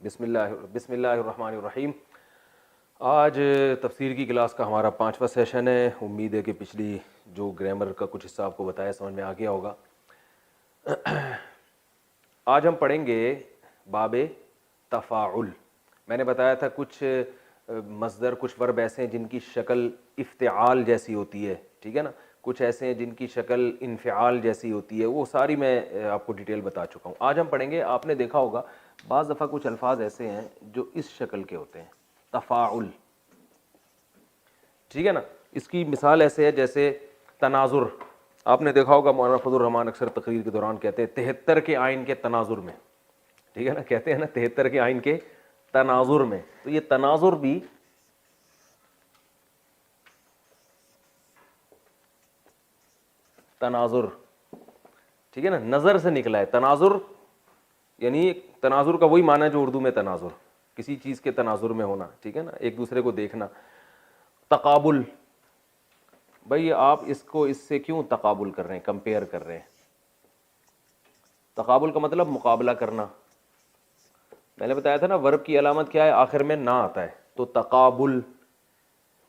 بسم اللہ الرحمن الرحیم. آج تفسیر کی کلاس کا ہمارا 5واں سیشن ہے. امید ہے کہ پچھلی جو گرامر کا کچھ حصہ آپ کو بتایا سمجھ میں آ گیا ہوگا. آج ہم پڑھیں گے باب تفاعل. میں نے بتایا تھا کچھ مصدر کچھ ورب ایسے ہیں جن کی شکل افتعال جیسی ہوتی ہے, ٹھیک ہے نا. کچھ ایسے ہیں جن کی شکل انفعال جیسی ہوتی ہے, وہ ساری میں آپ کو ڈیٹیل بتا چکا ہوں. آج ہم پڑھیں گے, آپ نے دیکھا ہوگا بعض دفعہ کچھ الفاظ ایسے ہیں جو اس شکل کے ہوتے ہیں, تفاعل, ٹھیک ہے نا. اس کی مثال ایسے ہے جیسے تناظر. آپ نے دیکھا ہوگا مولانا فضل الرحمان اکثر تقریر کے دوران کہتے ہیں 73 کے آئین کے تناظر میں, ٹھیک ہے نا, کہتے ہیں نا 73 کے آئین کے تناظر میں. تو یہ تناظر بھی تناظر, ٹھیک ہے نا, نظر سے نکلا ہے. تناظر یعنی تناظر کا وہی معنی ہے جو اردو میں تناظر, کسی چیز کے تناظر میں ہونا, ٹھیک ہے نا, ایک دوسرے کو دیکھنا. تقابل, بھئی آپ اس کو اس سے کیوں تقابل کر رہے ہیں, کمپیئر کر رہے ہیں. تقابل کا مطلب مقابلہ کرنا. میں نے بتایا تھا نا ورب کی علامت کیا ہے, آخر میں نہ آتا ہے. تو تقابل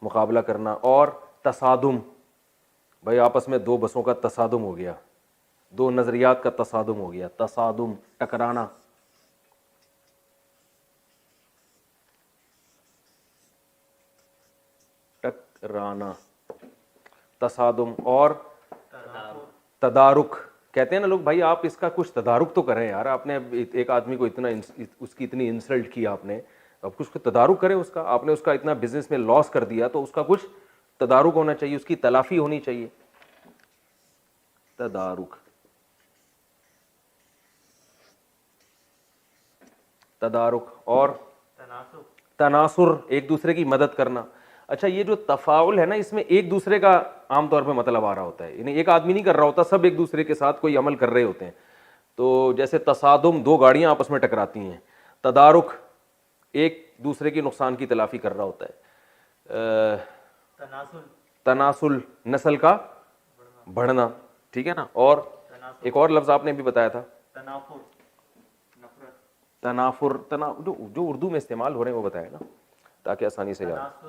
مقابلہ کرنا. اور تصادم, بھئی آپس میں دو بسوں کا تصادم ہو گیا, دو نظریات کا تصادم ہو گیا. تصادم ٹکرانا. ٹکرانا, تصادم. اور تدارک. کہتے ہیں نا لوگ بھائی آپ اس کا کچھ تدارک تو کریں یار, آپ نے ایک آدمی کو اتنا اس کی اتنی انسلٹ کی آپ نے, اب کچھ تدارک کریں اس کا. آپ نے اس کا اتنا بزنس میں لاس کر دیا تو اس کا کچھ تدارک ہونا چاہیے, اس کی تلافی ہونی چاہیے. تدارک, تدارک. اور تناصر, ایک دوسرے کی مدد کرنا. اچھا یہ جو تفاعل ہے نا, اس میں ایک دوسرے کا عام طور پہ مطلب آ رہا ہوتا ہے, یعنی ایک آدمی نہیں کر رہا ہوتا, سب ایک دوسرے کے ساتھ کوئی عمل کر رہے ہوتے ہیں. تو جیسے تصادم, دو گاڑیاں آپس میں ٹکراتی ہیں. تدارک, ایک دوسرے کی نقصان کی تلافی کر رہا ہوتا ہے. تناسل, نسل کا بڑھنا, ٹھیک ہے نا. اور ایک اور لفظ آپ نے بھی بتایا تھا, تنافر. جو اردو میں استعمال ہو رہے ہیں وہ بتایا نا تاکہ آسانی سے یاد.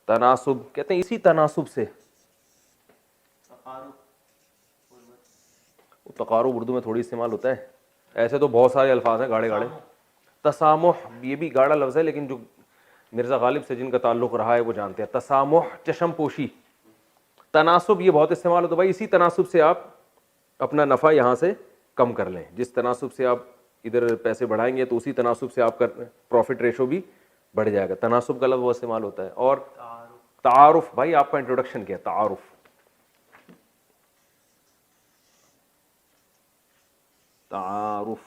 تناسب کہتے ہیں اسی تناسب سے. تقارب اردو میں تھوڑی استعمال ہوتا ہے, ایسے تو بہت سارے الفاظ ہیں گاڑے گاڑے. تسامح, یہ بھی گاڑا لفظ ہے لیکن جو مرزا غالب سے جن کا تعلق رہا ہے وہ جانتے ہیں. تسامح چشم پوشی. تناسب یہ بہت استعمال ہوتا ہے, بھائی اسی تناسب سے آپ اپنا نفع یہاں سے کم کر لیں. جس تناسب سے آپ ادھر پیسے بڑھائیں گے تو اسی تناسب سے آپ کا پروفٹ ریشو بھی بڑھ جائے گا. تناسب کا لفظ وہ استعمال ہوتا ہے. اور تعارف, بھائی آپ کا انٹروڈکشن کیا, تعارف. تعارف.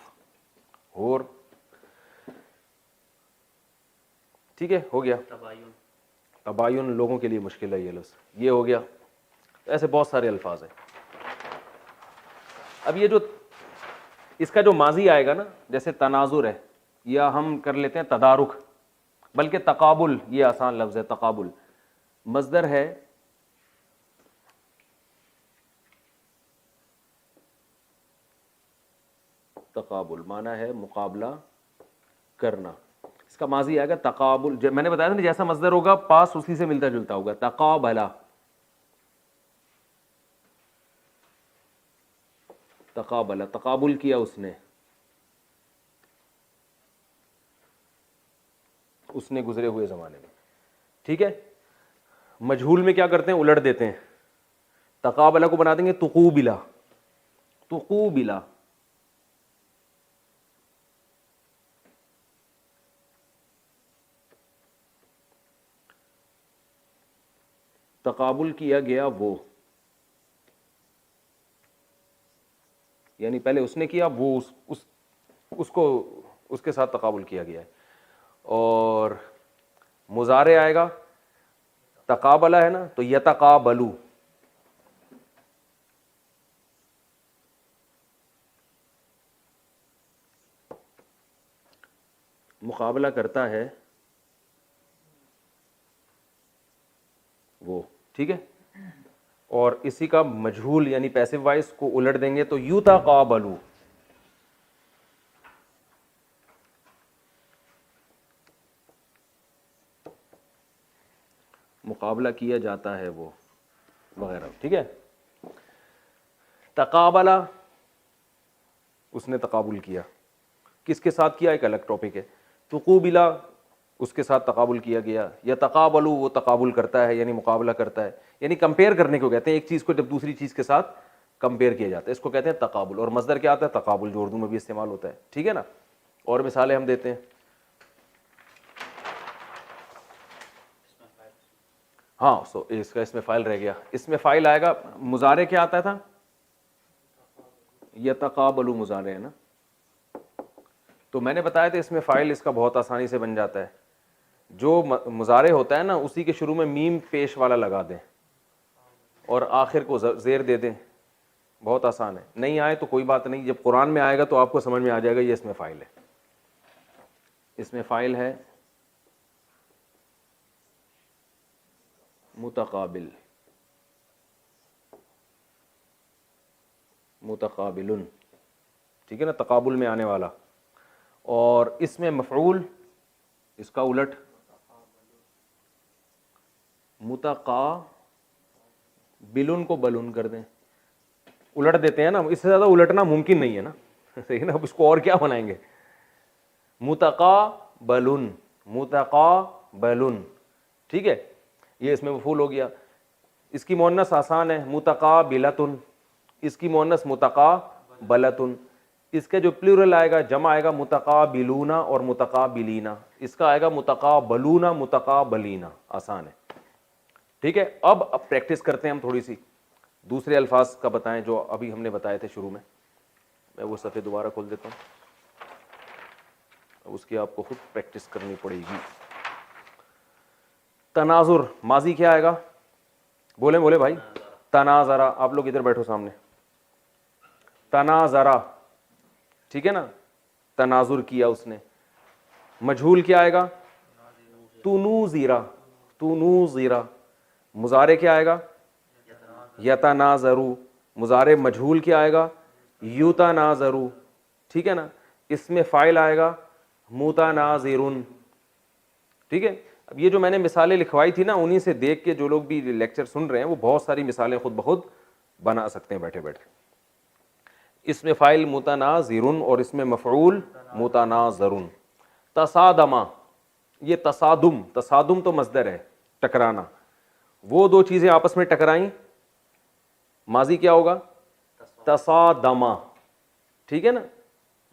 اور ٹھیک ہے, ہو گیا. تباین لوگوں کے لیے مشکل ہے یہ لفظ, یہ ہو گیا. ایسے بہت سارے الفاظ ہیں. اب یہ جو اس کا جو ماضی آئے گا نا, جیسے تناظر ہے, یا ہم کر لیتے ہیں تدارک, بلکہ تقابل یہ آسان لفظ ہے. تقابل مصدر ہے تقابل, معنی ہے مقابلہ کرنا. اس کا ماضی آئے گا تقابل. میں نے بتایا تھا نا جیسا مصدر ہوگا پاس اسی سے ملتا جلتا ہوگا. تقابلا, تقابلا, تقابل کیا اس نے, اس نے گزرے ہوئے زمانے میں, ٹھیک ہے. مجہول میں کیا کرتے ہیں, الٹ دیتے ہیں. تقابلا کو بنا دیں گے تقوبلا. تقوبلا, تقابل کیا گیا وہ, یعنی پہلے اس نے کیا, وہ اس کو اس کے ساتھ تقابل کیا گیا ہے. اور مضارع آئے گا, تقابلہ ہے نا تو یتقابلو, مقابلہ کرتا ہے وہ, ٹھیک ہے. اور اسی کا مجہول یعنی پیسو وائس کو الٹ دیں گے تو یتقابلو. مقابلہ کیا جاتا ہے وہ وغیرہ. ٹھیک ہے. تقابلہ, اس نے تقابل کیا, کس کے ساتھ کیا ایک الگ ٹاپک ہے. تقوبلہ, اس کے ساتھ تقابل کیا گیا. یا تقابلو, وہ تقابل کرتا ہے یعنی مقابلہ کرتا ہے, یعنی کمپیئر کرنے کو کہتے ہیں, ایک چیز کو جب دوسری چیز کے ساتھ کمپیئر کیا جاتا ہے اس کو کہتے ہیں تقابل. اور مصدر کیا آتا ہے؟ تقابل, جو اردو میں بھی استعمال ہوتا ہے. ٹھیک ہے نا. اور مثالیں ہم دیتے ہیں. ہاں اس کا اس میں فائل رہ گیا. اس میں فائل آئے گا, مضارع کیا آتا تھا؟ یتقابل مضارع ہے نا. تو میں نے بتایا تھا اس میں فائل اس کا بہت آسانی سے بن جاتا ہے. جو مضارع ہوتا ہے نا اسی کے شروع میں میم پیش والا لگا دیں اور آخر کو زیر دے دیں, بہت آسان ہے. نہیں آئے تو کوئی بات نہیں, جب قرآن میں آئے گا تو آپ کو سمجھ میں آ جائے گا یہ اس میں فائل ہے. اس میں فائل ہے متقابل, متقابل. ٹھیک ہے نا, تقابل میں آنے والا. اور اس میں مفعول, اس کا الٹ متقابل کو بلن کر دیں, الٹ دیتے ہیں نا. اس سے زیادہ الٹنا ممکن نہیں ہے نا, صحیح نا. اب اس کو اور کیا بنائیں گے؟ متقابل, متقابل. ٹھیک ہے, یہ اس میں مفعول ہو گیا. اس کی مؤنث آسان ہے, متقابلۃ. اس کی مؤنث متقابلۃ. اس کا جو پلورل آئے گا, جمع آئے گا متقابلون اور متقابلین. اس کا آئے گا متقابلون, متقابلین. آسان ہے. ٹھیک ہے. اب پریکٹس کرتے ہیں ہم تھوڑی سی. دوسرے الفاظ کا بتائیں جو ابھی ہم نے بتائے تھے شروع میں. میں وہ صفحے دوبارہ کھول دیتا ہوں, اب اس کی آپ کو خود پریکٹس کرنی پڑے گی. تناظر, ماضی کیا آئے گا؟ بولیں بولے بھائی. تناظرا, آپ لوگ ادھر بیٹھو سامنے. تناظرا, ٹھیک ہے نا, تناظر کیا اس نے. مجہول کیا آئے گا؟ تنوزیرا, تنوزیرا. مضارع کیا آئے گا؟ یتناظرو. مضارع مجہول کیا آئے گا؟ یتناظرو. ٹھیک ہے نا. اس میں فاعل آئے گا متناظرن. ٹھیک ہے. اب یہ جو میں نے مثالیں لکھوائی تھی نا, انہی سے دیکھ کے جو لوگ بھی لیکچر سن رہے ہیں وہ بہت ساری مثالیں خود بخود بنا سکتے ہیں بیٹھے بیٹھے. اس میں فاعل متناظرن اور اس میں مفعول متناظرن. تصادما, یہ تصادم, تصادم تو مصدر ہے, ٹکرانا. وہ دو چیزیں آپس میں ٹکرائیں, ماضی کیا ہوگا؟ تصادما. ٹھیک ہے نا.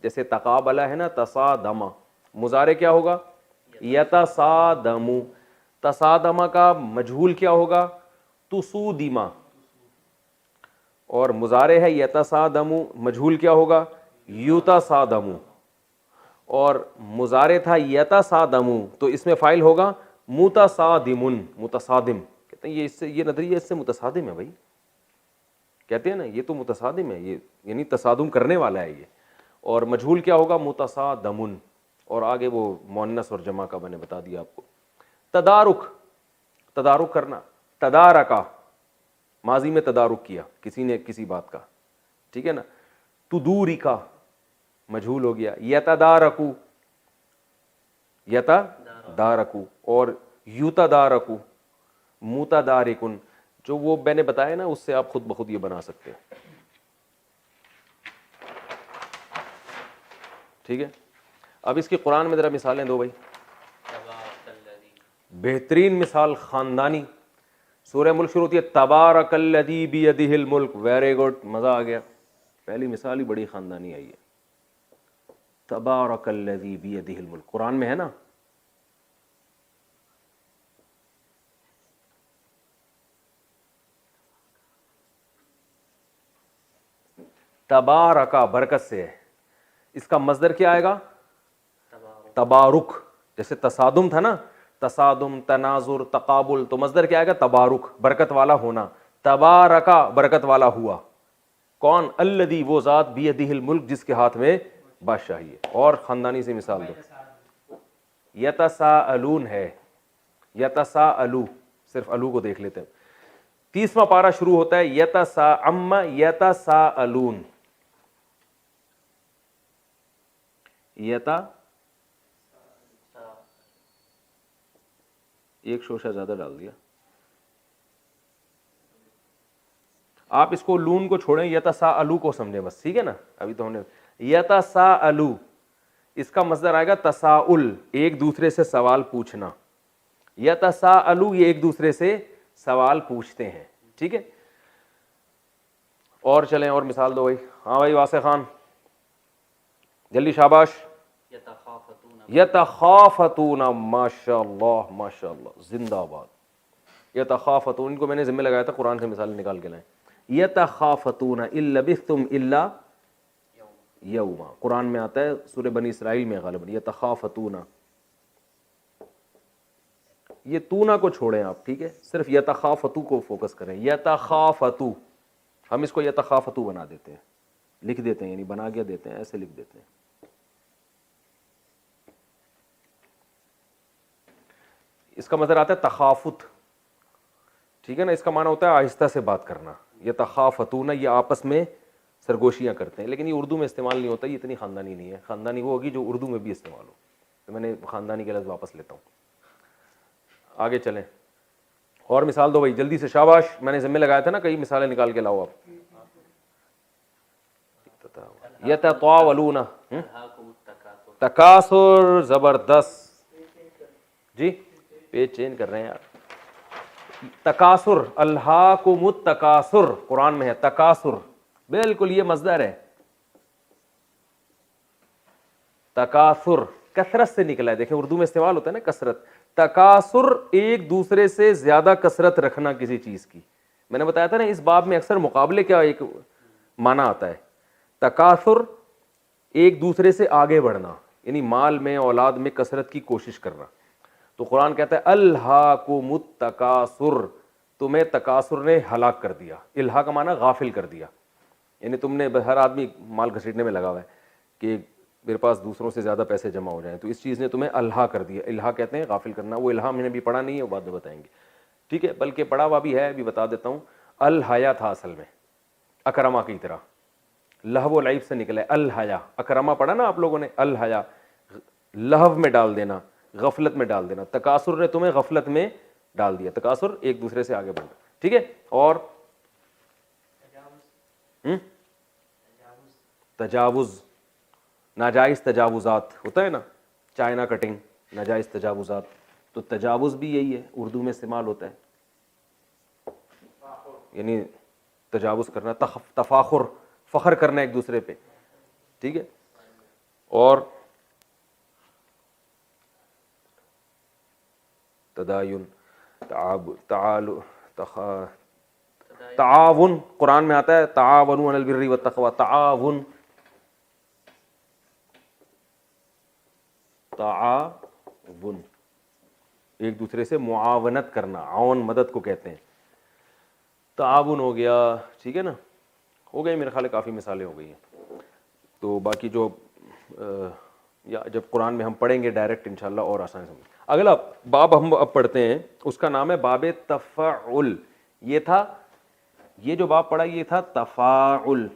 جیسے تقابلہ ہے نا, تصادما. مضارع کیا ہوگا؟ یتصادمو. تصادما کا مجہول کیا ہوگا؟ تسودیما. اور مضارع ہے یتصادمو, مجہول کیا ہوگا؟ یتصادمو. اور مضارع تھا یتصادمو تو اس میں فاعل ہوگا متصادمن, متصادم. کہتے ہیں یہ اس سے, یہ نظریہ اس سے متصادم ہے بھائی. کہتے ہیں نا یہ تو متصادم ہے, یہ یعنی تصادم کرنے والا ہے یہ. اور مجہول کیا ہوگا؟ متصادمن. اور آگے وہ مؤنث اور جمع کا میں نے بتا دیا آپ کو. تدارک, تدارک کرنا. تدارکا, ماضی میں تدارک کیا کسی نے کسی بات کا. ٹھیک ہے نا. تدورکا, مجہول ہو گیا. یتدارکو, یتدارکو. اور یتدارکو, متدارکن. جو وہ میں نے بتایا نا اس سے آپ خود بخود یہ بنا سکتے ہیں. ٹھیک ہے. اب اس کی قرآن میں ذرا مثالیں دو بھائی. بہترین مثال خاندانی. سورہ ملک شروع ہوتی ہے تبارک الذی بیدہ الملک. ویری گڈ, مزہ آ گیا. پہلی مثال ہی بڑی خاندانی آئی ہے. تبارک الذی بیدہ الملک, قرآن میں ہے نا. تبارکا برکت سے ہے. اس کا مصدر کیا آئے گا؟ تبارک. جیسے تصادم تھا نا, تصادم, تناظر, تقابل, تو مصدر کیا آئے گا؟ تبارک, برکت والا ہونا. تبارکا, برکت والا ہوا. کون؟ الذی, وہ ذات, بیدہ الملک, جس کے ہاتھ میں بادشاہی ہے. اور خاندانی سے مثال دو. یتساءلون ہے, یتساءلو, صرف الو کو دیکھ لیتے ہیں. 30واں پارہ شروع ہوتا ہے یتساءلون. ایک شوشہ زیادہ ڈال دیا. آپ اس کو لون کو چھوڑیں, یتساءلو کو سمجھیں بس, ٹھیک ہے نا. ابھی تو ہم نے یتساءلو, اس کا مصدر آئے گا تساؤل, ایک دوسرے سے سوال پوچھنا. یتساءلو یہ ایک دوسرے سے سوال پوچھتے ہیں, ٹھیک ہے. اور چلیں اور مثال دو بھائی. ہاں بھائی واسع خان جلدی, شاباش. یتخافتون, ماشاء اللہ ماشاء اللہ, زندہ باد. یتخافتون, ان کو میں نے ذمہ لگایا تھا قرآن سے مثال نکال کے لائیں. یتخافتون ان لبثتم الا یوما, قرآن میں آتا ہے سورہ بنی اسرائیل میں غالباً. یتخافتون, یہ تونا کو چھوڑیں آپ, ٹھیک ہے, صرف یتخافتو کو فوکس کریں. یتخافتو, ہم اس کو یتخافتو بنا دیتے ہیں, لکھ دیتے ہیں, یعنی بنا کے دیتے ہیں, ایسے لکھ دیتے ہیں. اس کا مطلب آتا ہے تخافت, ٹھیک ہے نا. اس کا معنی ہوتا ہے آہستہ سے بات کرنا. یتخافتون, یہ آپس میں سرگوشیاں کرتے ہیں, لیکن یہ اردو میں استعمال نہیں ہوتا, یہ اتنی خاندانی نہیں ہے. خاندانی وہ ہوگی جو اردو میں بھی استعمال ہو, تو میں نے خاندانی کے لفظ واپس لیتا ہوں. آگے چلیں, اور مثال دو بھائی جلدی سے, شاباش. میں نے ذمہ لگایا تھا نا, کئی مثالیں نکال کے لاؤ آپ. یتطاولون, تکاثر, زبردست جی, پیج چینج کر رہے ہیں یار. تکاثر, الہاکم التکاثر, قرآن میں ہے تکاثر, بالکل یہ مصدر ہے. تکاثر کثرت سے نکلا ہے, دیکھیں اردو میں استعمال ہوتا ہے نا کثرت. تکاثر ایک دوسرے سے زیادہ کثرت رکھنا کسی چیز کی. میں نے بتایا تھا نا اس باب میں اکثر مقابلے کا ایک معنی آتا ہے. تکاثر ایک دوسرے سے آگے بڑھنا, یعنی مال میں, اولاد میں کثرت کی کوشش کرنا. تو قرآن کہتا ہے الہاکم التکاثر, تمہیں تکاثر نے ہلاک کر دیا. الہا کا معنی غافل کر دیا, یعنی تم نے, ہر آدمی مال گھسیٹنے میں لگا ہوا ہے کہ میرے پاس دوسروں سے زیادہ پیسے جمع ہو جائیں, تو اس چیز نے تمہیں الہا کر دیا. الہا کہتے ہیں غافل کرنا. وہ الہا میں نے بھی پڑھا نہیں ہے, وہ بعد میں بتائیں گے, ٹھیک ہے, بلکہ پڑھا ہوا بھی ہے, ابھی بتا دیتا ہوں. الحیا تھا اصل میں اکرما کی طرح, لہو و لعب سے نکلا ہے الحیا. اکرما پڑھا نا آپ لوگوں نے, الحیا لہو میں ڈال دینا, غفلت میں ڈال دینا. تکاثر نے تمہیں غفلت میں ڈال دیا. تکاثر ایک دوسرے سے آگے بڑھنا, ٹھیک ہے. اور تجاوز, ناجائز تجاوزات ہوتا ہے نا, چائنا کٹنگ, ناجائز تجاوزات, تو تجاوز بھی یہی ہے, اردو میں استعمال ہوتا ہے, یعنی تجاوز کرنا. تفاخر, فخر کرنا ایک دوسرے پہ, ٹھیک ہے. اور تداین, تعاون, قرآن میں آتا ہے تعاونوا علی البر والتقوی. تعاون, تعاون ایک دوسرے سے معاونت کرنا, عون مدد کو کہتے ہیں. تعاون ہو گیا, ٹھیک ہے نا. ہو گئے میرے خیال کافی مثالیں ہو گئی ہیں. تو باقی جو یا جب قرآن میں ہم پڑھیں گے ڈائریکٹ انشاءاللہ اور آسانی سمجھ. اگلا باب ہم اب پڑھتے ہیں, اس کا نام ہے باب تفاعل. یہ تھا, یہ جو باب پڑھا یہ تھا تفاعل.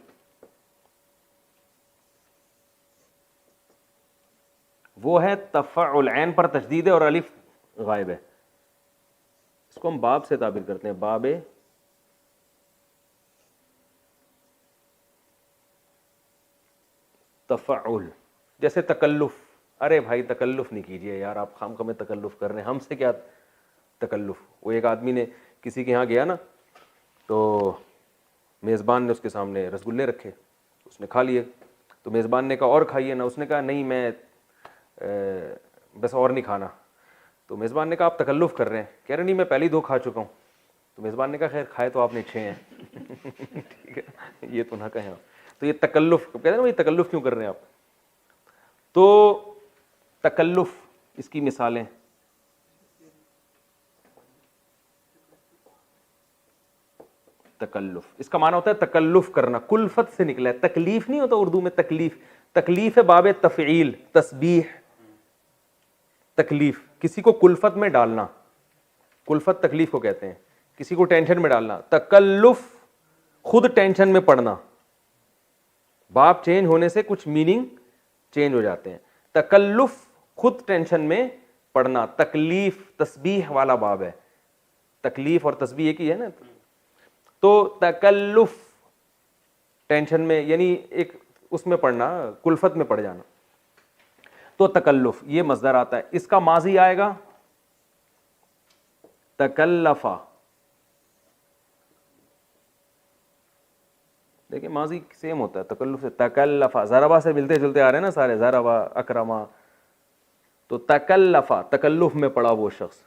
وہ ہے تفاعل, عین پر تشدید ہے اور الف غائب ہے. اس کو ہم باب سے تعبیر کرتے ہیں, باب تفاعل. جیسے تکلف, ارے بھائی تکلف نہیں کیجیے یار, آپ خام خامے تکلف کر رہے ہیں, ہم سے کیا تکلف. وہ ایک آدمی نے کسی کے یہاں گیا نا, تو میزبان نے اس کے سامنے رسگلے رکھے, اس نے کھا لیے. تو میزبان نے کہا اور کھائیے نا, اس نے کہا نہیں میں بس اور نہیں کھانا. تو میزبان نے کہا آپ تکلف کر رہے ہیں. کہہ رہے نہیں میں پہلے 2 کھا چکا ہوں. تو میزبان نے کہا خیر کھائے تو آپ نے 6 ہیں. ٹھیک ہے, یہ تو نہ کہیں آپ. تو یہ تکلف کہتے ہیں نا, یہ تکلف کیوں کر رہے ہیں آپ. تو تکلف, اس کی مثالیں, تکلف اس کا معنی ہوتا ہے تکلف کرنا, کلفت سے نکلا ہے. تکلیف نہیں ہوتا اردو میں, تکلیف. تکلیف ہے باب تفعیل, تسبیح. تکلیف کسی کو کلفت میں ڈالنا, کلفت تکلیف کو کہتے ہیں, کسی کو ٹینشن میں ڈالنا. تکلف خود ٹینشن میں پڑنا, باب چینج ہونے سے کچھ میننگ چینج ہو جاتے ہیں. تکلف خود ٹینشن میں پڑنا. تکلیف تسبیح والا باب ہے, تکلیف اور تسبیح ایک ہی ہے نا. تو تکلف ٹینشن میں یعنی ایک اس میں پڑھنا, کلفت میں پڑ جانا. تو تکلف یہ مصدر آتا ہے. اس کا ماضی آئے گا تکلفا. دیکھیں ماضی سیم ہوتا ہے تکلف سے. تکلفا ضربا سے ملتے جلتے آ رہے ہیں نا سارے, ضربا اکرما. تو تکلفا تکلف میں پڑا وہ شخص.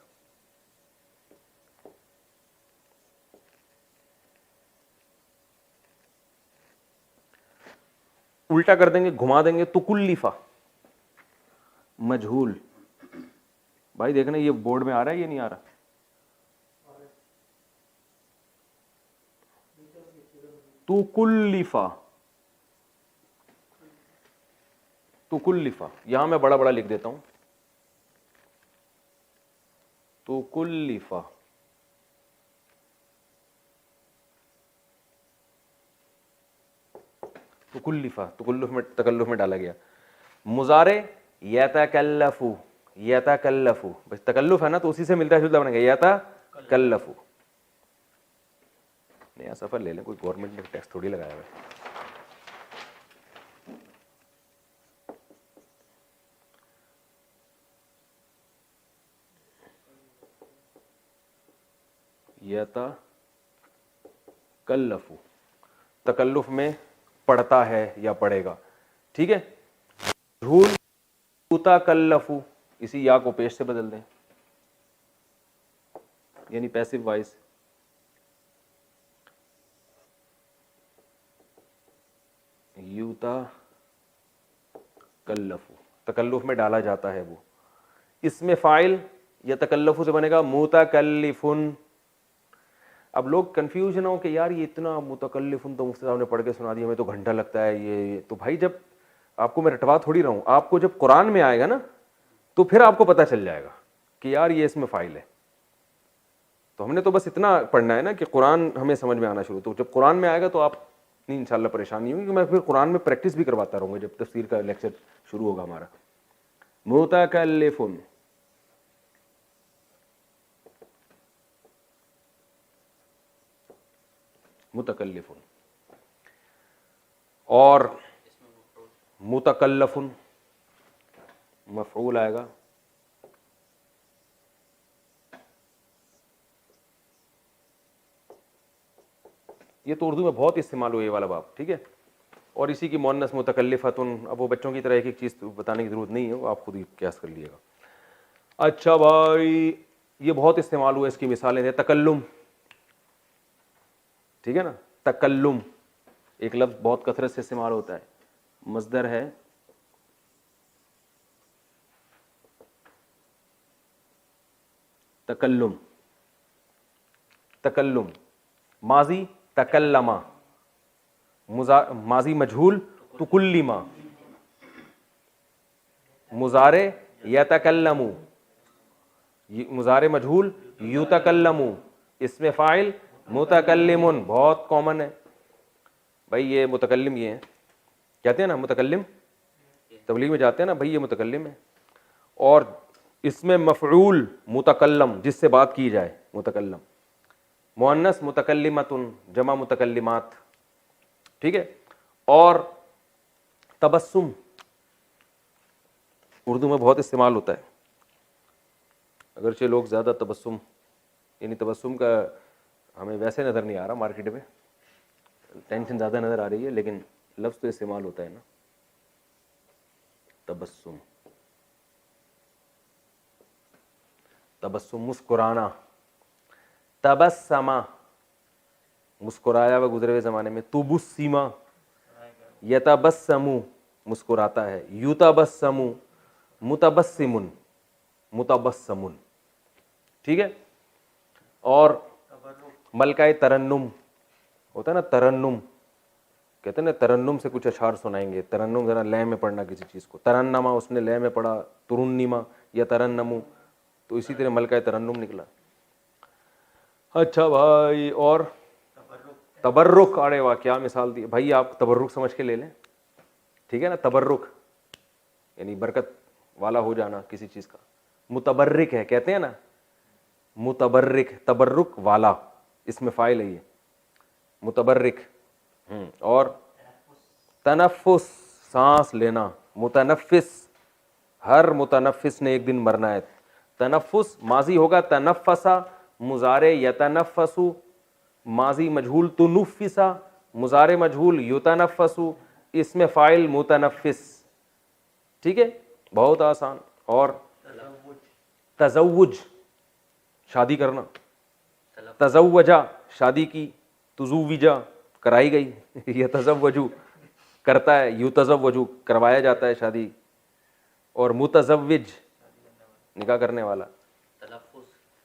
الٹا کر دیں گے, گھما دیں گے, تکلفا مجہول. بھائی دیکھنا یہ بورڈ میں آ رہا ہے یہ نہیں آ رہا؟ تکلفا تکلفا, یہاں میں بڑا بڑا لکھ دیتا ہوں. تکلفا تکلفا تکلف میں ڈالا گیا. مضارع یتکلفو یتکلفو, بس تکلف ہے نا تو اسی سے ملتا جلتا بنے گا یتکلفو. نیا سفر لے لیں, کوئی گورنمنٹ نے ٹیکس تھوڑی لگایا ہے. یتکلفو تکلف میں پڑھتا ہے یا پڑھے گا. ٹھیک ہے. جھول یتکلفو, اسی یا کو پیش سے بدل دیں یعنی پیسو وائس. یتکلفو تکلف میں ڈالا جاتا ہے وہ. اس میں فاعل یتکلفو سے بنے گا متکلفن. اب لوگ کنفیوژن ہو کہ یار یہ اتنا متکلفن تو مفتی صاحب نے پڑھ کے سنا دیا, ہمیں تو گھنٹہ لگتا ہے یہ. تو بھائی جب آپ کو میں رٹوا تھوڑی رہا ہوں, آپ کو جب قرآن میں آئے گا نا تو پھر آپ کو پتہ چل جائے گا کہ یار یہ اس میں فاعل ہے. تو ہم نے تو بس اتنا پڑھنا ہے نا کہ قرآن ہمیں سمجھ میں آنا شروع. تو جب قرآن میں آئے گا تو آپ نہیں انشاءاللہ پریشانی ہوگی, کہ میں پھر قرآن میں پریکٹس بھی کرواتا رہوں گا جب تفسیر کا لیکچر شروع ہوگا ہمارا. متکلفن متکلفن. اور متکلفن مفعول آئے گا. یہ تو اردو میں بہت استعمال ہوئے یہ والا باب. ٹھیک ہے. اور اسی کی مؤنث متکلفتن. اب وہ بچوں کی طرح ایک ایک چیز بتانے کی ضرورت نہیں ہے, وہ آپ خود ہی قیاس کر لیے گا. اچھا بھائی یہ بہت استعمال ہوا, اس کی مثالیں ہیں. تکلم, ٹھیک ہے نا, تکلم ایک لفظ بہت کثرت سے استعمال ہوتا ہے. مصدر ہے تکلم. تکلم ماضی تکلما, ماضی مجہول تکلما, مضارع یتکلمو, مضارع مجہول یتکلمو, اس میں فاعل متکلمن. بہت کامن ہے بھائی یہ متکلم, یہ ہے کہتے ہیں نا متکلم, تبلیغ میں جاتے ہیں نا بھائی یہ متکلم ہے. اور اس میں مفعول متکلم, جس سے بات کی جائے, متکلم. مؤنث متکلمتن, جمع متکلمات. ٹھیک ہے. اور تبسم اردو میں بہت استعمال ہوتا ہے, اگرچہ لوگ زیادہ تبسم یعنی تبسم کا ہمیں ویسے نظر نہیں آ رہا مارکیٹ میں, ٹینشن زیادہ نظر آ رہی ہے, لیکن لفظ تو استعمال ہوتا ہے نا تبسم. تبسم مسکرانا, تبسما مسکرایا ہوا گزرے ہوئے زمانے میں. تبسما یتبسمو مسکراتا ہے. یتبسمو متبسمن متبسمن. ٹھیک ہے. اور ملکہ ترنم ہوتا ہے نا, ترنم کہتے ہیں نا ترنم سے کچھ اشعار سنائیں گے. ترنم ذرا لے میں پڑھنا کسی چیز کو. ترنما اس نے لے میں پڑھا, ترنما یا ترنمو, تو اسی طرح ملکہ ترنم نکلا. اچھا بھائی اور تبرک, ارے واہ کیا مثال دی بھائی, آپ تبرک سمجھ کے لے لیں. ٹھیک ہے نا, تبرک یعنی برکت والا ہو جانا کسی چیز کا. متبرک ہے کہتے ہیں نا, متبرک تبرک والا, اس میں فاعل ہے یہ. متبرک، اور تنفس سانس لینا، متنفس ہر متنفس نے ایک دن مرنا ہے. تنفس ماضی ہوگا تنفسا، مضارع یتنفس، ماضی مجہول تنفسا، مضارع مجہول یتنفس، اس میں فاعل متنفس. ٹھیک ہے، بہت آسان. اور تزوج شادی کرنا، تزوجا شادی کی، تزوجا کرائی گئی، یتزوجو کرتا ہے، یتزوجو کروایا جاتا ہے شادی. اور متزوج نکاح کرنے والا.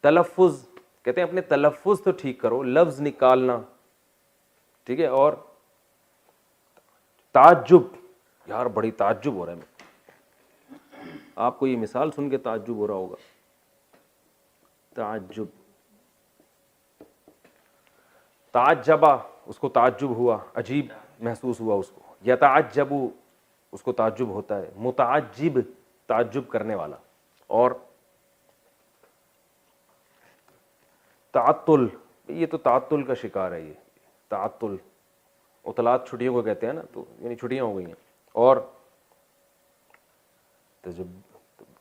تلفظ کہتے ہیں اپنے تلفظ تو ٹھیک کرو، لفظ نکالنا. ٹھیک ہے. اور تعجب، یار بڑی تعجب ہو رہا ہے. آپ کو یہ مثال سن کے تعجب ہو رہا ہوگا. تعجب، تعجبا اس کو تعجب ہوا، عجیب محسوس ہوا اس کو. یتعجب اس کو تعجب ہوتا ہے. متعجب تعجب کرنے والا. اور تعطل، یہ تو تعطل کا شکار ہے. یہ تعطل، عطلات چھٹیوں کو کہتے ہیں نا، تو یعنی چھٹیاں ہو گئی ہیں. اور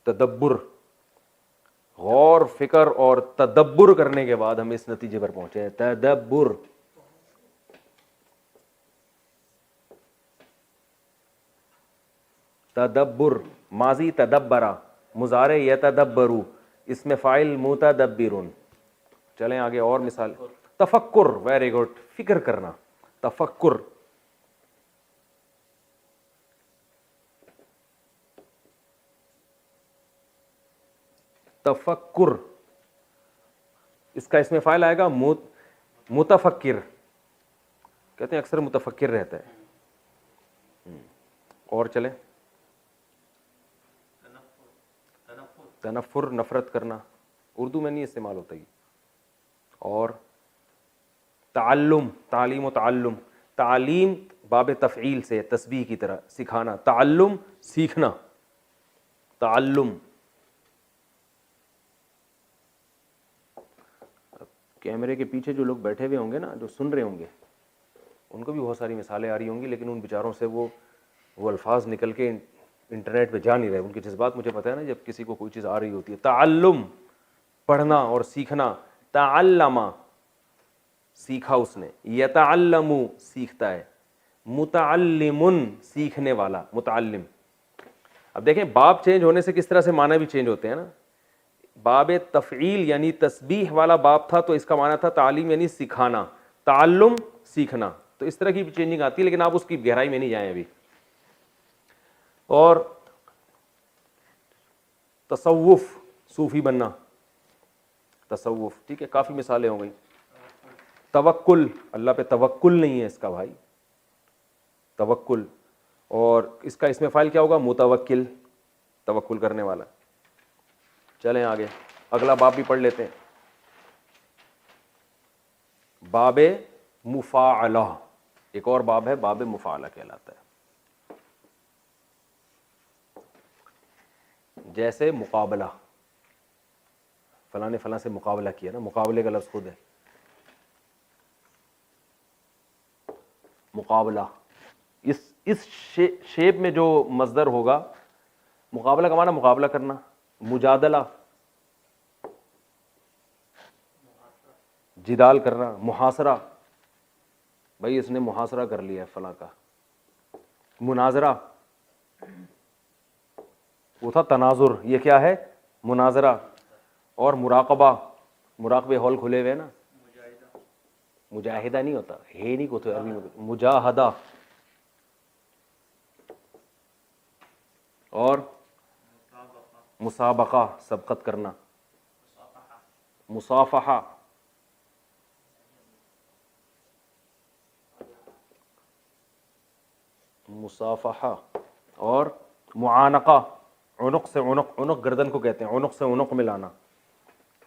تدبر، غور فکر اور تدبر کرنے کے بعد ہم اس نتیجے پر پہنچے ہیں. تدبر، تدبر ماضی تدبرا، مضارع یتدبرو، اس میں فاعل متدبرون. چلیں آگے اور مثال. تفکر، ویری گڈ، فکر کرنا. تفکر، تفکر اس کا اس میں فاعل آئے گا متفکر. کہتے ہیں اکثر متفکر رہتا ہے. اور چلیں. تنفر نفرت کرنا، اردو میں نہیں استعمال ہوتا یہ. اور تعلم، تعلیم و تعلم، تعلیم باب تفعیل سے تسبیح کی طرح سکھانا. تعلم سیکھنا، تعلم. کیمرے کے پیچھے جو لوگ بیٹھے ہوئے ہوں گے نا، جو سن رہے ہوں گے، ان کو بھی بہت ساری مثالیں آ رہی ہوں گی، لیکن ان بیچاروں سے وہ الفاظ نکل کے انٹرنیٹ پہ جا نہیں رہے. ان کی جذبات مجھے پتہ ہے نا، جب کسی کو کوئی چیز آ رہی ہوتی ہے. تعلم پڑھنا اور سیکھنا. تعلم سیکھا اس نے، یتعلم سیکھتا ہے. متعلم سیکھنے والا، متعلم. اب دیکھیں باب چینج ہونے سے کس طرح سے معنی بھی چینج ہوتے ہیں نا. باب تفعیل یعنی تسبیح والا باب تھا تو اس کا معنی تھا تعلیم یعنی سکھانا، تعلم سیکھنا. تو اس طرح کی بھی چینجنگ آتی ہے، لیکن آپ اس کی گہرائی میں نہیں جائیں ابھی. اور تصوف، صوفی بننا، تصوف. ٹھیک ہے، کافی مثالیں ہو گئیں. توکل، اللہ پہ توکل نہیں ہے اس کا بھائی، توکل. اور اس کا اس میں فاعل کیا ہوگا؟ متوکل، توکل کرنے والا. چلیں آگے، اگلا باب بھی پڑھ لیتے ہیں. باب مفاعلہ، ایک اور باب ہے، باب مفاعلہ کہلاتا ہے. جیسے مقابلہ، فلاں نے فلاں سے مقابلہ کیا نا، مقابلے کا لفظ خود ہے مقابلہ. اس شیپ میں جو مصدر ہوگا، مقابلہ کا معنی مقابلہ کرنا. مجادلہ جدال کرنا. محاصرہ، بھائی اس نے محاصرہ کر لیا ہے فلاں کا. مناظرہ وہ تھا تناظر، یہ کیا ہے؟ مناظرہ. اور مراقبہ، مراقبے ہال کھلے ہوئے نا. مجاہدہ نہیں ہوتا، ہے نہیں کو تو عربی میں مجاہدہ. اور مسابقہ سبقت کرنا. مصافحہ، مصافحہ. اور معانقہ، عنق سے عنق، عنق گردن کو کہتے ہیں، عنق سے عنق ملانا.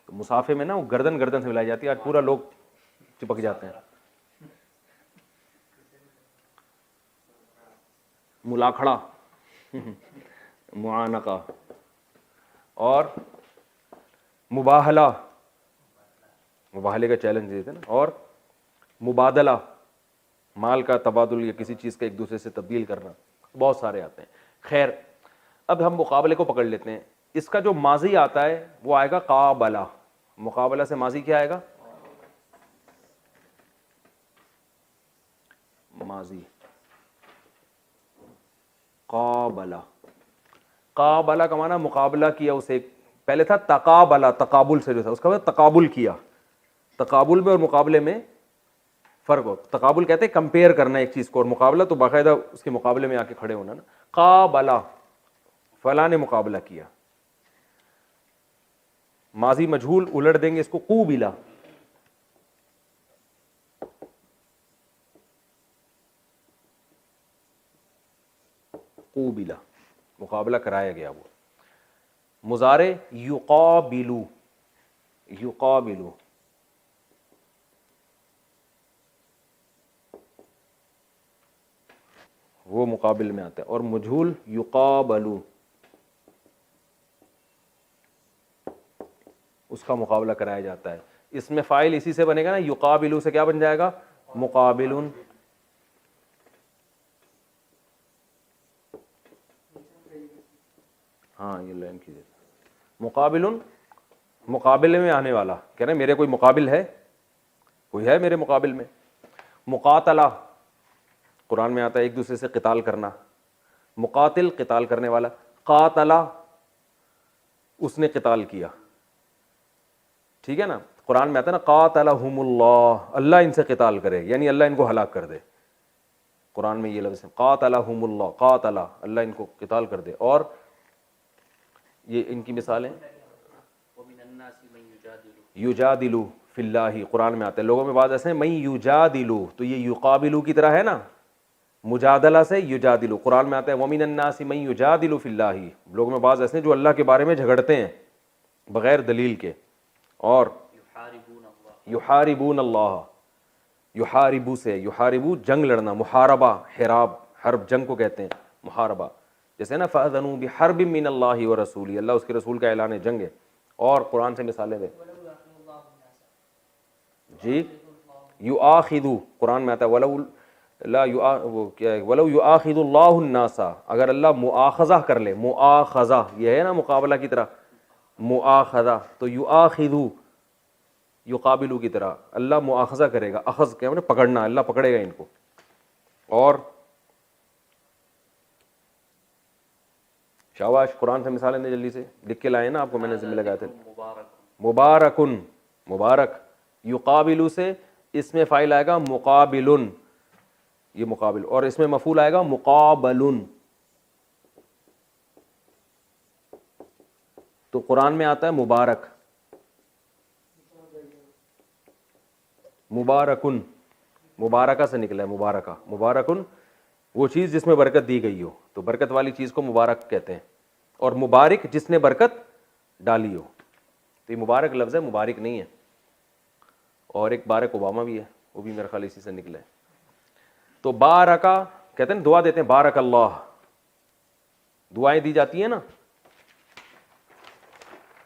مسافے میں نا وہ گردن گردن سے ملائی جاتی ہے، آج پورا لوگ چپک جاتے ہیں. ملاکھڑا، معانقہ. اور مباہلہ، مباہلے کا چیلنج دیتے ہیں نا. اور مبادلہ، مال کا تبادل یا کسی چیز کا ایک دوسرے سے تبدیل کرنا، بہت سارے آتے ہیں. خیر اب ہم مقابلے کو پکڑ لیتے ہیں. اس کا جو ماضی آتا ہے وہ آئے گا قابلہ. مقابلہ سے ماضی کیا آئے گا؟ ماضی قابلہ. قابلہ کا معنی مقابلہ کیا اسے. پہلے تھا تقابلہ، تقابل سے جو تھا اس کا مطلب تقابل کیا. تقابل میں اور مقابلے میں فرق ہو. تقابل کہتے ہیں کمپیئر کرنا ایک چیز کو، اور مقابلہ تو باقاعدہ اس کے مقابلے میں آ کے کھڑے ہونا نا. قابلہ، فلاں نے مقابلہ کیا. ماضی مجہول الٹ دیں گے اس کو قوبلہ. قوبلہ مقابلہ کرایا گیا. وہ مضارع یقابلو، یقابلو وہ مقابل میں آتا ہے. اور مجہول یقابلو اس کا مقابلہ کرایا جاتا ہے. اس میں فاعل اسی سے بنے گا نا. یقابلو سے کیا بن جائے گا؟ مقابلن. ہاں یہ لائن کیجیے. مقابلن مقابلے میں آنے والا. کہہ رہے ہیں میرے کوئی مقابل ہے، کوئی ہے میرے مقابل میں. مقاتلہ قرآن میں آتا ہے ایک دوسرے سے قتال کرنا. مقاتل قتال کرنے والا. قاتلہ اس نے قتال کیا. ٹھیک ہے نا. قرآن میں آتا ہے نا قاتلہم اللہ، اللہ ان سے قتال کرے یعنی اللہ ان کو ہلاک کر دے. قرآن میں یہ لفظ ہے قاتلہم اللہ، قاتلہ اللہ ان کو قتال کر دے. اور یہ ان کی مثالیں یجادلو فی اللہ. قرآن میں آتا ہے لوگوں میں بعض ایسے ہیں من یجادلو، تو یہ یقابلو کی طرح ہے نا، مجادلہ سے یجادلو. قرآن میں آتا ہے ومن الناس من یجادل فی اللہ. لوگوں میں بعض ایسے ہیں جو اللہ کے بارے میں جھگڑتے ہیں بغیر دلیل کے. اور یحاربون اللہ، یحاربو سے، یحاربو جنگ لڑنا، محاربہ، حراب، حرب جنگ کو کہتے ہیں محاربہ. جیسے نا فأذنوا بحرب من اللہ ورسولہ، اللہ اس کے رسول کا اعلان جنگ ہے. اور قرآن سے مثالیں دیں جی. یؤاخذو قرآن میں آتا ہے ولو لا وہ کیا ہے، ولو یؤاخذ اللہ الناس، اگر اللہ مؤاخذہ کر لے. مؤاخذہ یہ ہے نا مقابلہ کی طرح، مؤاخذہ. تو یؤاخذو یقابلو کی طرح اللہ مؤاخذہ کرے گا. اخذ کیا ہے پکڑنا، اللہ پکڑے گا ان کو. اور شاباش قرآن سے مثالیں دیں جلدی سے، لکھ کے لائے نا آپ کو میں نے ذمہ لگایا تھا. مبارکن مبارک. یقابلو سے اس میں فاعل آئے گا مقابلن، یہ مقابل. اور اس میں مفعول آئے گا مقابلن. تو قرآن میں آتا ہے مبارک، مبارکن مبارکہ سے نکلا ہے مبارکہ. مبارکن وہ چیز جس میں برکت دی گئی ہو، تو برکت والی چیز کو مبارک کہتے ہیں. اور مبارک جس نے برکت ڈالی ہو. تو یہ مبارک لفظ ہے، مبارک نہیں ہے. اور ایک بارک اوباما بھی ہے، وہ بھی میرا خیال اسی سے نکلا ہے. تو بارکا کہتے ہیں دعا دیتے ہیں بارک اللہ، دعائیں دی جاتی ہیں نا.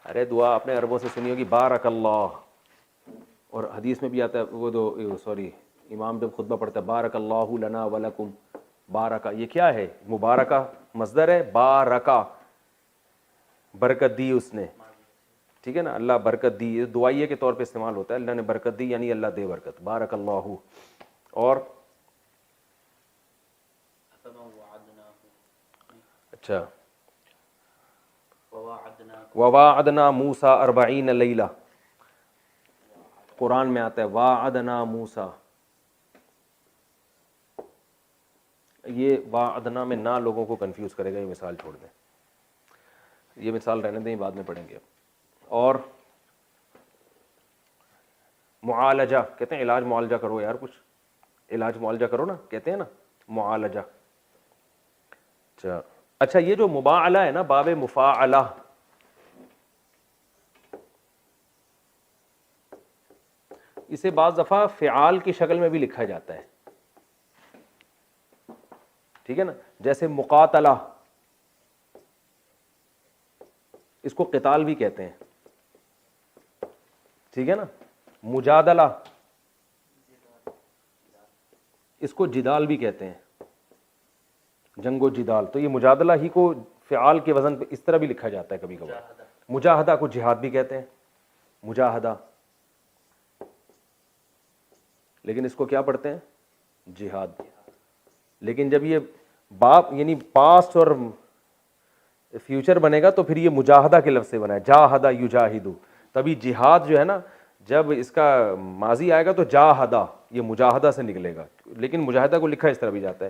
ارے دعا آپ نے عربوں سے سنی ہوگی بارک اللہ. اور حدیث میں بھی آتا ہے وہ دو سوری امام جب خطبہ پڑھتا ہے بارک اللہ لنا ولکم. بارکا یہ کیا ہے؟ مبارکہ مصدر ہے. بارکا برکت دی اس نے. ٹھیک ہے نا، اللہ برکت دی. دعائیے کے طور پہ استعمال ہوتا ہے، اللہ نے برکت دی یعنی اللہ دے برکت. بارک اللہ. اور اچھا وواعدنا موسیٰ 40 لیلہ. قرآن میں آتا ہے واعدنا موسیٰ. یہ واعدنا میں نہ لوگوں کو کنفیوز کرے گا، یہ مثال چھوڑ دیں، یہ مثال رہنے دیں، بعد میں پڑھیں گے. اور معالجہ کہتے ہیں علاج معالجہ کرو یار، کچھ علاج معالجہ کرو نا، کہتے ہیں نا معالجہ. اچھا یہ جو مباعلہ ہے نا، باب مفاعلہ، اسے بعض دفعہ فعال کی شکل میں بھی لکھا جاتا ہے. ٹھیک ہے نا، جیسے مقاتلہ اس کو قتال بھی کہتے ہیں. ٹھیک ہے نا. مجادلہ اس کو جدال بھی کہتے ہیں، جنگ و جدال. تو یہ مجادلہ ہی کو فعال کے وزن پہ اس طرح بھی لکھا جاتا ہے کبھی کبھار. مجاہدہ کو جہاد بھی کہتے ہیں، مجاہدہ، لیکن اس کو کیا پڑھتے ہیں؟ جہاد. لیکن جب یہ باپ یعنی پاسٹ اور فیوچر بنے گا تو پھر یہ مجاہدہ کے لفظ سے بنا ہے، جاہدہ یجاہدو. تبھی جہاد جو ہے نا، جب اس کا ماضی آئے گا تو جاہدہ، یہ مجاہدہ سے نکلے گا. لیکن مجاہدہ کو لکھا اس طرح بھی جاتا ہے.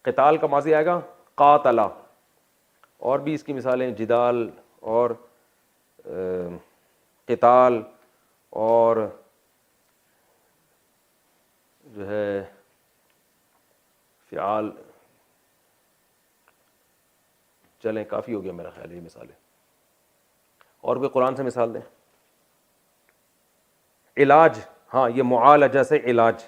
قتال کا ماضی آئے گا قاتلا. اور بھی اس کی مثالیں جدال اور قتال اور جو ہے فعال. چلیں کافی ہو گیا میرا خیال یہ مثالیں. اور بھی قرآن سے مثال دیں. علاج، ہاں یہ معالجہ سے علاج،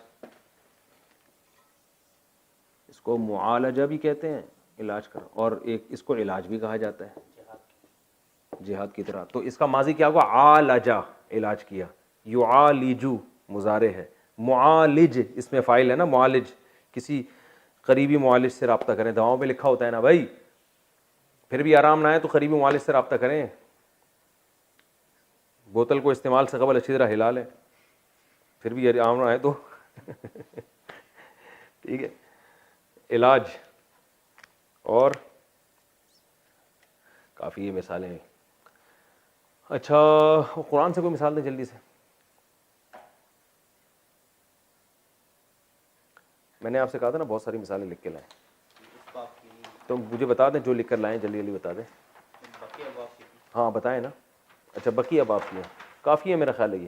اس کو معالجہ بھی کہتے ہیں علاج کا، اور ایک اس کو علاج بھی کہا جاتا ہے جہاد کی طرح. تو اس کا ماضی کیا ہوا؟ عالجہ، علاج کیا. یعالجو مضارع ہے. معالج اس میں فاعل ہے نا، معالج. کسی قریبی معالج سے رابطہ کریں، دواؤں پہ لکھا ہوتا ہے نا بھائی، پھر بھی آرام نہ آئے تو قریبی معالج سے رابطہ کریں. بوتل کو استعمال سے قبل اچھی طرح ہلا لیں، پھر بھی آرام نہ آئے تو ٹھیک ہے. علاج اور کافی یہ مثالیں ہیں. اچھا قرآن سے کوئی مثال دیں جلدی سے. میں نے آپ سے کہا تھا نا بہت ساری مثالیں لکھ کے لائیں، تو مجھے بتا دیں جو لکھ کر لائیں جلدی جلدی بتا دیں. ہاں بتائیں نا. اچھا بقیہ باب کی ہیں، کافی ہے میرا خیال ہے یہ.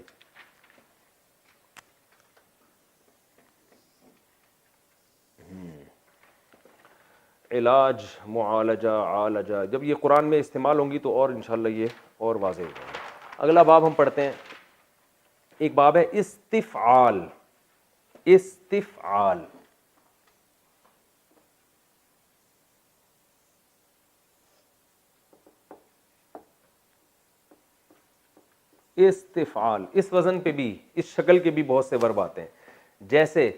علاج، معالجہ، عالجہ، جب یہ قرآن میں استعمال ہوں گی تو اور انشاءاللہ یہ اور واضح ہو جائے گا. اگلا باب ہم پڑھتے ہیں، ایک باب ہے استفعال. استفعال، استفعال. اس وزن پہ بھی، اس شکل کے بھی بہت سے ورب آتے ہیں، جیسے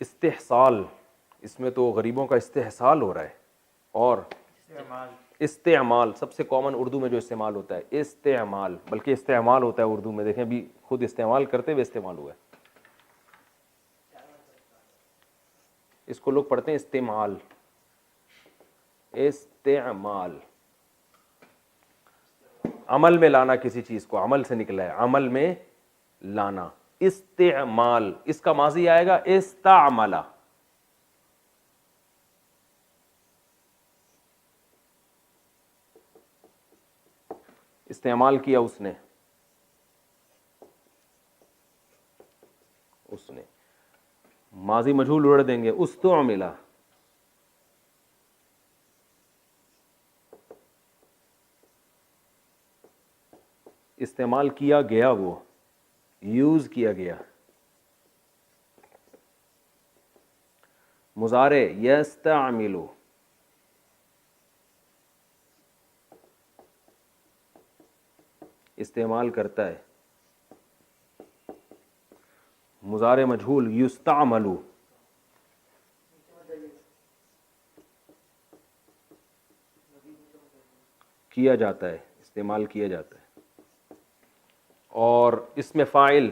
استحصال، اس میں تو غریبوں کا استحصال ہو رہا ہے. اور استعمال، سب سے کامن اردو میں جو استعمال ہوتا ہے استعمال، بلکہ استعمال ہوتا ہے اردو میں، دیکھیں ابھی خود استعمال کرتے ہوئے استعمال ہوا ہے. اس کو لوگ پڑھتے ہیں استعمال. استعمال، عمل میں لانا کسی چیز کو، عمل سے نکلا ہے، عمل میں لانا. استعمال، اس کا ماضی آئے گا استعملا. استعمال کیا اس نے، اس نے. ماضی مجہول اڑ دیں گے استعملا. استعمال کیا گیا، وہ یوز کیا گیا. مضارع یستعمل، استعمال کرتا ہے. مضارع مجہول یستعمل، کیا جاتا ہے، استعمال کیا جاتا ہے. اور اس میں فاعل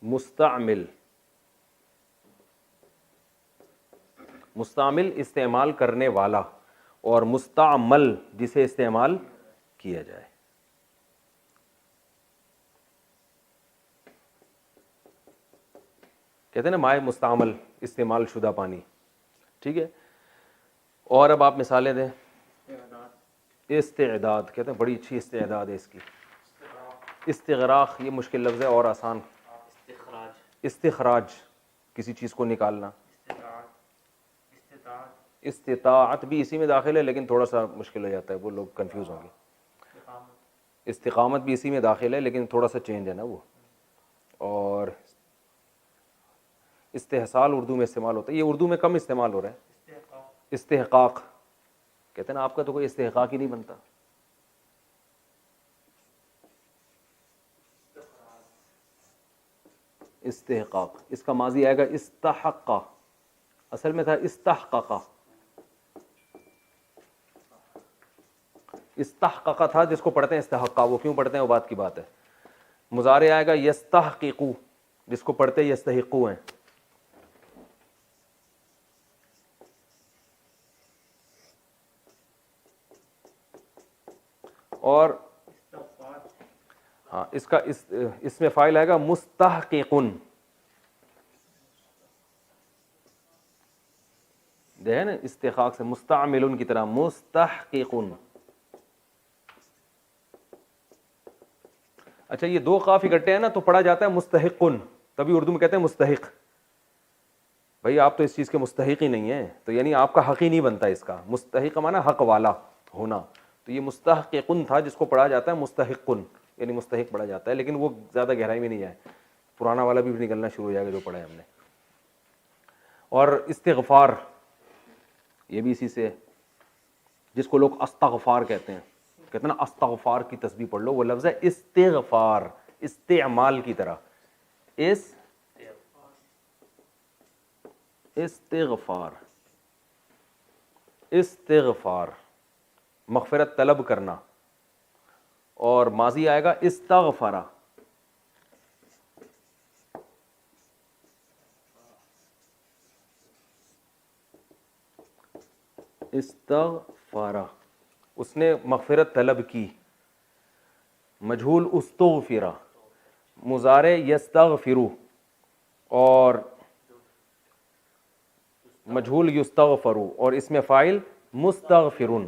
مستعمل. مستعمل استعمال کرنے والا، اور مستعمل جسے استعمال کیا جائے. کہتے ہیں نا مائع مستعمل، استعمال شدہ پانی. ٹھیک ہے. اور اب آپ مثالیں دیں. استعداد، کہتے ہیں بڑی اچھی استعداد ہے اس کی. استغراق، یہ مشکل لفظ ہے اور آسان. استخراج، کسی چیز کو نکالنا. استطاعت بھی اسی میں داخل ہے لیکن تھوڑا سا مشکل ہو جاتا ہے، وہ لوگ کنفیوز ہوں گے. استقامت بھی اسی میں داخل ہے لیکن تھوڑا سا چینج ہے نا وہ. اور استحصال اردو میں استعمال ہوتا ہے، یہ اردو میں کم استعمال ہو رہا ہے. استحقاق، کہتے ہیں نا آپ کا تو کوئی استحقاق ہی نہیں بنتا. استحقاق, اس کا ماضی آئے گا استحق, اصل میں تھا استحقق. استحقق تھا جس کو پڑھتے ہیں استحقا, وہ کیوں پڑھتے ہیں وہ بات کی بات ہے. مضارع آئے گا یستحققو, جس کو پڑھتے یستحقو ہیں. اور ہاں اس کا اس میں فاعل آئے گا مستحققن. دیکھیں نا استحقاق سے مستعمل کی طرح مستحققن. اچھا یہ دو قاف اکٹھے ہیں نا تو پڑھا جاتا ہے مستحقن, تبھی اردو میں کہتے ہیں مستحق. بھائی آپ تو اس چیز کے مستحق ہی نہیں ہیں, تو یعنی آپ کا حق ہی نہیں بنتا اس کا. مستحق معنی حق والا ہونا, تو یہ مستحقن تھا جس کو پڑھا جاتا ہے مستحقن, یعنی مستحق پڑھا جاتا ہے, لیکن وہ زیادہ گہرائی میں نہیں جائے, پرانا والا بھی نکلنا شروع ہو جائے گا جو پڑھا ہے ہم نے. اور استغفار یہ بھی اسی سے, جس کو لوگ استغفار کہتے ہیں نا استغفار کی تسبیح پڑھ لو, وہ لفظ ہے استغفار, استعمال کی طرح. استغفار, استغفار مغفرت طلب کرنا, اور ماضی آئے گا استغفرا. استغفرا اس نے مغفرت طلب کی. مجہول استغفرا, مضارع یستغفرو, اور مجہول یستغفرو, اور اس میں فاعل مستغفرن.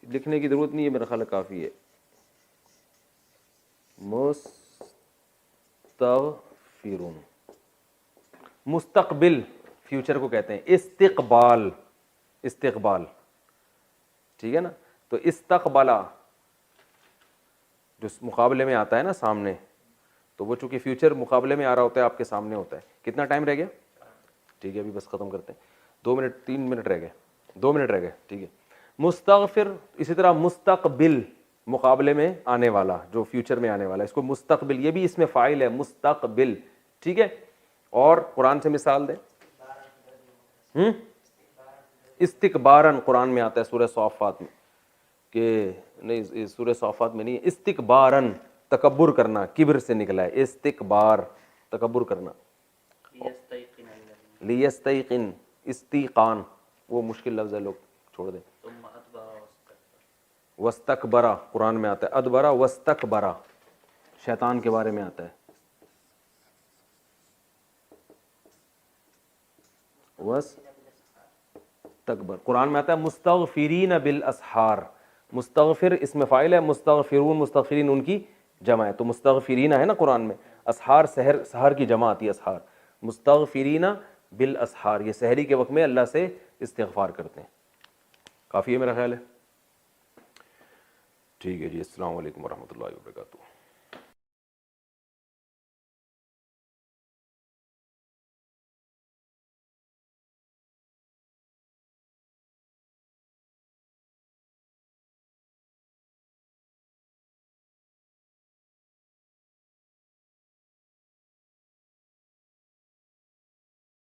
لکھنے کی ضرورت نہیں ہے, میرا خیال کافی ہے. مستغفرن. مستقبل فیوچر کو کہتے ہیں استقبال, استقبال, ٹھیک ہے نا. تو استقبلا جو مقابلے میں آتا ہے نا سامنے, تو وہ چونکہ فیوچر مقابلے میں آ رہا ہوتا ہے, آپ کے سامنے ہوتا ہے. کتنا ٹائم رہ گیا؟ ٹھیک ہے ابھی بس ختم کرتے ہیں, 2 منٹ 3 منٹ رہ گئے, 2 منٹ رہ گئے, ٹھیک ہے. مستغفر اسی طرح مستقبل مقابلے میں آنے والا, جو فیوچر میں آنے والا, اس کو مستقبل, یہ بھی اس میں فاعل ہے مستقبل, ٹھیک ہے. اور قرآن سے مثال دیں. استکبارن قرآن میں آتا ہے سورہ صافات میں, کہ نہیں سورہ صافات میں نہیں ہے, استکبارن تکبر کرنا, کبر سے نکلا ہے استکبار, تکبر کرنا. لیستیقن, استیقان وہ مشکل لفظ ہے, لوگ چھوڑ دیں. واستکبرا قرآن میں آتا ہے, ادبرا واستکبرا شیطان کے بارے میں آتا ہے. واستکبر قرآن میں آتا ہے مستغفرین بالاسحار. مستغفر اس میں فاعل ہے, مستغفرون مستغفرین ان کی جمع ہے, تو مستغفرین ہے نا قرآن میں. اسحار سحر کی جمع آتی ہے اسحار. مستغفرین بالاسحار, یہ سحری کے وقت میں اللہ سے استغفار کرتے ہیں. کافی ہے میرا خیال ہے. ٹھیک ہے جی, السلام علیکم ورحمۃ اللہ وبرکاتہ.